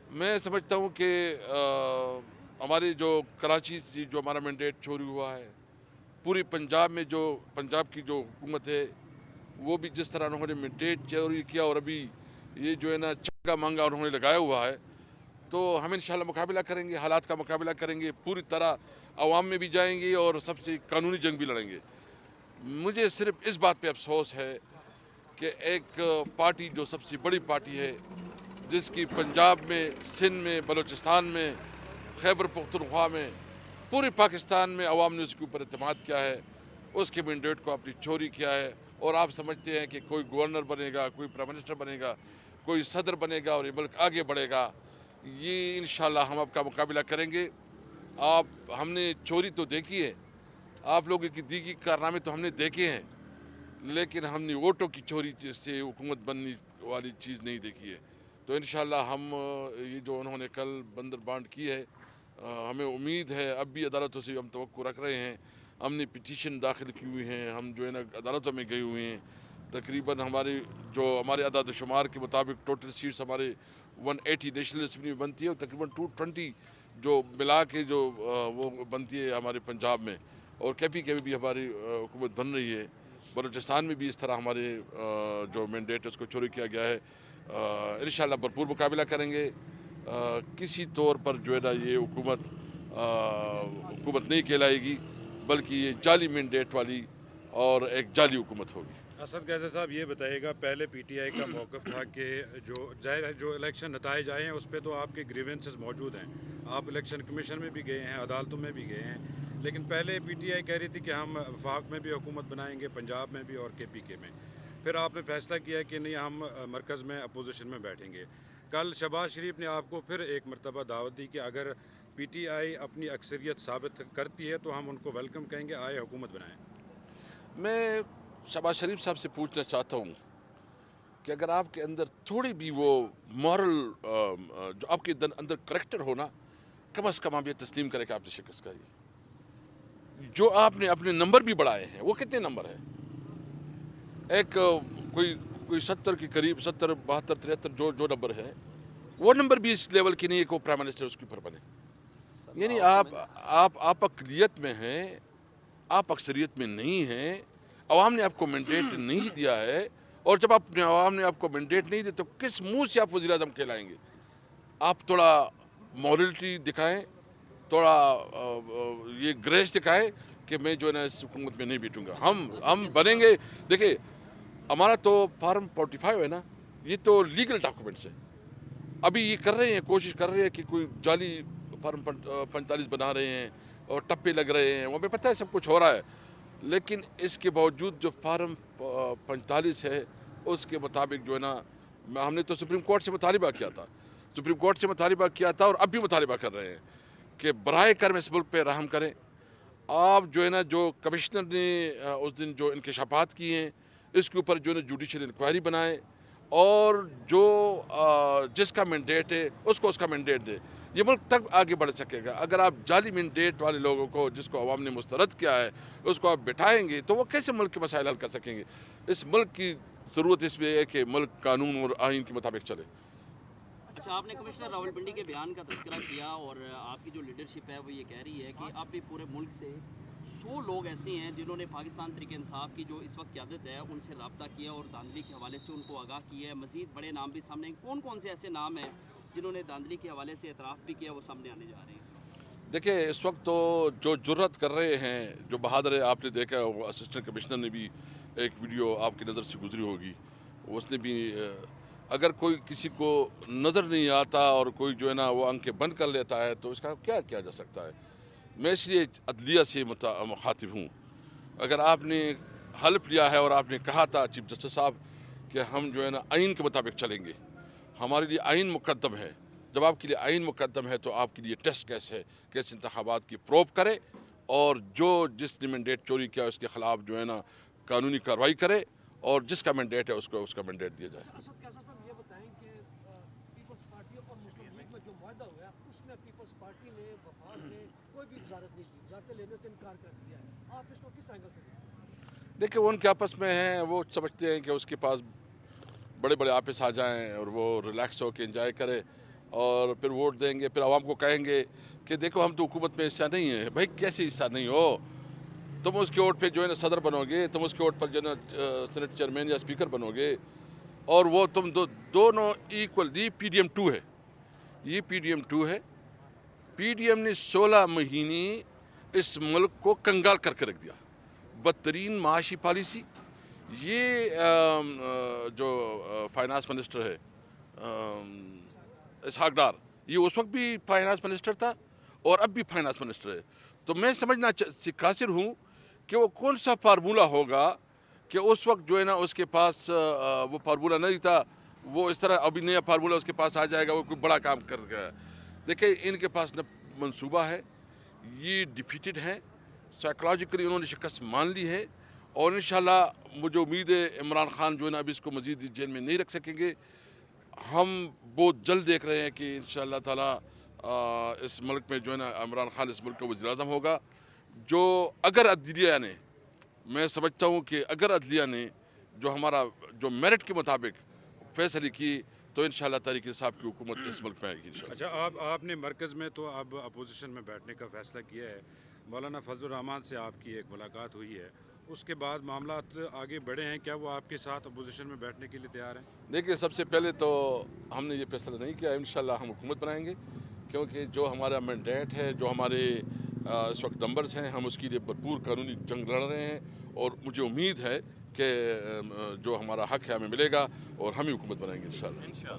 میں سمجھتا ہوں کہ ہماری جو کراچی سے جو ہمارا مینڈیٹ چوری ہوا ہے، پوری پنجاب میں جو پنجاب کی جو حکومت ہے وہ بھی جس طرح انہوں نے مینڈیٹ چوری کیا، اور ابھی یہ جو ہے نا چنگا مانگا انہوں نے لگایا ہوا ہے، تو ہم انشاءاللہ مقابلہ کریں گے، حالات کا مقابلہ کریں گے، پوری طرح عوام میں بھی جائیں گے اور سب سے قانونی جنگ بھی لڑیں گے۔ مجھے صرف اس بات پہ افسوس ہے کہ ایک پارٹی جو سب سے بڑی پارٹی ہے، جس کی پنجاب میں، سندھ میں، بلوچستان میں، خیبر پختونخوا میں، پورے پاکستان میں عوام نے اس کے اوپر اعتماد کیا ہے، اس کے مینڈیٹ کو اپنی چوری کیا ہے، اور آپ سمجھتے ہیں کہ کوئی گورنر بنے گا، کوئی پرائم منسٹر بنے گا، کوئی صدر بنے گا اور یہ ملک آگے بڑھے گا۔ یہ انشاءاللہ ہم آپ کا مقابلہ کریں گے۔ ہم نے چوری تو دیکھی ہے، آپ لوگوں کی دیگی کارنامے تو ہم نے دیکھے ہیں، لیکن ہم نے ووٹوں کی چوری سے حکومت بننے والی چیز نہیں دیکھی ہے۔ تو انشاءاللہ ہم یہ جو انہوں نے کل بندر بانٹ کی ہے، ہمیں امید ہے، اب بھی عدالتوں سے ہم توقع رکھ رہے ہیں، ہم نے پٹیشن داخل کی ہوئی ہیں، ہم جو ہے نا عدالتوں میں گئے ہوئے ہیں، تقریباً ہمارے عدد و شمار کے مطابق ٹوٹل سیٹس ہمارے 180 نیشنل اسمبلی میں بنتی ہے، اور تقریباً 220 جو ملا کے جو وہ بنتی ہے ہمارے پنجاب میں، اور کے پی بھی ہماری حکومت بن رہی ہے۔ بلوچستان میں بھی اس طرح ہمارے جو مینڈیٹ ہے اس کو چوری کیا گیا ہے۔ انشاءاللہ بھرپور مقابلہ کریں گے۔ کسی طور پر جو ہے نا یہ حکومت نہیں کہلائے گی، بلکہ یہ جعلی مینڈیٹ والی اور ایک جعلی حکومت ہوگی۔ اسد قیصر صاحب یہ بتائیے گا، پہلے پی ٹی آئی کا موقف تھا کہ جو ظاہر ہے جو الیکشن نتائج آئے ہیں اس پہ تو آپ کے گریونسز موجود ہیں، آپ الیکشن کمیشن میں بھی گئے ہیں، عدالتوں میں بھی گئے ہیں، لیکن پہلے پی ٹی آئی کہہ رہی تھی کہ ہم وفاق میں بھی حکومت بنائیں گے، پنجاب میں بھی اور کے پی کے میں۔ پھر آپ نے فیصلہ کیا کہ نہیں، ہم مرکز میں اپوزیشن میں بیٹھیں گے۔ کل شہباز شریف نے آپ کو پھر ایک مرتبہ دعوت دی کہ اگر پی ٹی آئی اپنی اکثریت ثابت کرتی ہے تو ہم ان کو ویلکم کہیں گے، آئے حکومت بنائیں۔ میں شہباز شریف صاحب سے پوچھنا چاہتا ہوں کہ اگر آپ کے اندر تھوڑی بھی وہ مورل جو آپ کے اندر کریکٹر ہونا، کم از کم آپ یہ تسلیم کریں کہ آپ نے شکست کھائی۔ جو آپ نے اپنے نمبر بھی بڑھائے ہیں، وہ کتنے نمبر ہیں؟ ایک کوئی 70 کے قریب، 70 72 73 جو نمبر ہے، وہ نمبر بھی اس لیول کی نہیں ہے کہ وہ پرائم منسٹر اس کے اوپر بنے۔ یعنی آپ اقلیت میں ہیں، آپ اکثریت میں نہیں ہیں، عوام نے آپ کو مینڈیٹ نہیں دیا ہے، اور جب عوام نے آپ کو مینڈیٹ نہیں دیا تو کس منہ سے آپ وزیر اعظم کہلائیں گے؟ آپ تھوڑا مورلٹی دکھائیں، تھوڑا یہ گریس دکھائیں کہ میں جو ہے نا اس حکومت میں نہیں بیٹھوں گا۔ ہم بنیں گے۔ دیکھیں، ہمارا تو فارم 45 ہے نا، یہ تو لیگل ڈاکومنٹس ہے۔ ابھی یہ کر رہے ہیں، کوشش کر رہے ہیں کہ کوئی جعلی فارم 45 بنا رہے ہیں اور ٹپے لگ رہے ہیں، وہاں پہ پتہ ہے سب کچھ ہو رہا ہے، لیکن اس کے باوجود جو فارم 45 ہے اس کے مطابق جو ہے نا، ہم نے تو سپریم کورٹ سے مطالبہ کیا تھا، سپریم کورٹ سے مطالبہ کیا تھا اور اب بھی مطالبہ کر رہے ہیں کہ براہ کرم اس ملک پہ رحم کریں۔ آپ جو ہے نا، جو کمشنر نے اس دن جو انکشافات کیے ہیں، اس کے اوپر جو ہے نا جوڈیشل انکوائری بنائے، اور جو جس کا مینڈیٹ ہے اس کو اس کا مینڈیٹ دے، یہ ملک تب آگے بڑھ سکے گا۔ اگر آپ جعلی مینڈیٹ والے لوگوں کو، جس کو عوام نے مسترد کیا ہے، اس کو آپ بٹھائیں گے تو وہ کیسے ملک کے مسائل حل کر سکیں گے؟ اس ملک کی ضرورت اس میں ہے کہ ملک قانون اور آئین کے مطابق چلے۔ اچھا، آپ نے کمشنر راولپنڈی کے بیان کا تذکرہ کیا، اور آپ کی جو لیڈرشپ ہے وہ یہ کہہ رہی ہے کہ اب بھی پورے ملک سے 100 لوگ ایسے ہیں جنہوں نے پاکستان تحریک انصاف کی جو اس وقت قیادت ہے ان سے رابطہ کیا اور دھاندلی کے حوالے سے ان کو آگاہ کیا ہے۔ مزید بڑے نام بھی سامنے ہیں، کون کون سے ایسے نام ہیں جنہوں نے دھاندلی کے حوالے سے اعتراف بھی کیا، وہ سامنے آنے جا رہے ہیں؟ دیکھیں، اس وقت تو جو جرت کر رہے ہیں، جو بہادر ہے، آپ نے دیکھا وہ اسسٹنٹ کمشنر نے بھی ایک ویڈیو آپ کی نظر سے گزری ہوگی، اس نے بھی اگر کوئی کسی کو نظر نہیں آتا اور کوئی جو ہے نا وہ آنکھیں بند کر لیتا ہے تو اس کا کیا کیا جا سکتا ہے؟ میں اس لیے عدلیہ سے مخاطب ہوں۔ اگر آپ نے حلف لیا ہے اور آپ نے کہا تھا چیف جسٹس صاحب کہ ہم جو ہے نا آئین کے مطابق چلیں گے، ہمارے لیے آئین مقدم ہے، جب آپ کے لیے آئین مقدم ہے تو آپ کے لیے ٹیسٹ کیس ہے، کیس انتخابات کی پروب کرے، اور جس نے مینڈیٹ چوری کیا اس کے خلاف جو ہے نا قانونی کارروائی کرے، اور جس کا مینڈیٹ ہے اس کو اس کا مینڈیٹ دیا جائے۔ اسد کیسر صاحب یہ بتائیں کہ پیپلز پارٹی اور مسلم لیگ میں جو معاہدہ ہوا ہے اس میں پیپلز پارٹی نے وفاق نے کوئی بھی وزارت نہیں کی، وزارتیں لینے سے انکار کر دیا ہے، آپ اس کو کس اینگل سے دیکھتے ہیں؟ دیکھیں، وہ ان کے آپس میں ہیں، وہ سمجھتے ہیں کہ اس کے پاس بڑے بڑے آفس آ جائیں اور وہ ریلیکس ہو کے انجوائے کرے، اور پھر ووٹ دیں گے، پھر عوام کو کہیں گے کہ دیکھو ہم تو حکومت میں حصہ نہیں ہیں. بھائی کیسے حصہ نہیں ہو؟ تم اس کے ووٹ پہ جو ہے نا صدر بنو گے، تم اس کے ووٹ پر جو ہے نا سینٹ چیئرمین یا اسپیکر بنو گے، اور وہ تم دونوں ایکول. یہ پی ڈی ایم 2 ہے، یہ پی ڈی ایم 2 ہے. پی ڈی ایم نے 16 مہینے اس ملک کو کنگال کر کے رکھ دیا. بدترین معاشی پالیسی. یہ جو فائنانس منسٹر ہے اسحاق ڈار، یہ اس وقت بھی فائنانس منسٹر تھا اور اب بھی فائنانس منسٹر ہے. تو میں سمجھنا قاصر ہوں کہ وہ کون سا فارمولہ ہوگا کہ اس وقت جو ہے نا اس کے پاس وہ فارمولہ نہیں تھا، وہ اس طرح ابھی نیا فارمولہ اس کے پاس آ جائے گا، وہ کوئی بڑا کام کر گیا. دیکھیں ان کے پاس نہ منصوبہ ہے، یہ ڈیفیٹڈ ہیں، سائیکولوجیکلی انہوں نے شکست مان لی ہے، اور انشاءاللہ مجھے امید ہے عمران خان جو ہے نا اب اس کو مزید جیل میں نہیں رکھ سکیں گے. ہم بہت جلد دیکھ رہے ہیں کہ انشاءاللہ تعالی اس ملک میں جو ہے نا عمران خان اس ملک کا وزیر اعظم ہوگا. جو اگر عدلیہ نے، میں سمجھتا ہوں کہ اگر عدلیہ نے جو ہمارا جو میرٹ کے مطابق فیصلے کی تو انشاءاللہ تحریک انصاف کی حکومت اس ملک میں آئے گی انشاءاللہ. اچھا، آپ نے مرکز میں تو اب اپوزیشن میں بیٹھنے کا فیصلہ کیا ہے. مولانا فضل الرحمان سے آپ کی ایک ملاقات ہوئی ہے، اس کے بعد معاملات آگے بڑھے ہیں، کیا وہ آپ کے ساتھ اپوزیشن میں بیٹھنے کے لیے تیار ہیں؟ دیکھیے سب سے پہلے تو ہم نے یہ فیصلہ نہیں کیا، انشاءاللہ ہم حکومت بنائیں گے، کیونکہ جو ہمارا مینڈیٹ ہے، جو ہمارے اس وقت نمبرز ہیں، ہم اس کے لیے بھرپور قانونی جنگ لڑ رہے ہیں، اور مجھے امید ہے کہ جو ہمارا حق ہے ہمیں ملے گا اور ہم ہی حکومت بنائیں گے انشاءاللہ.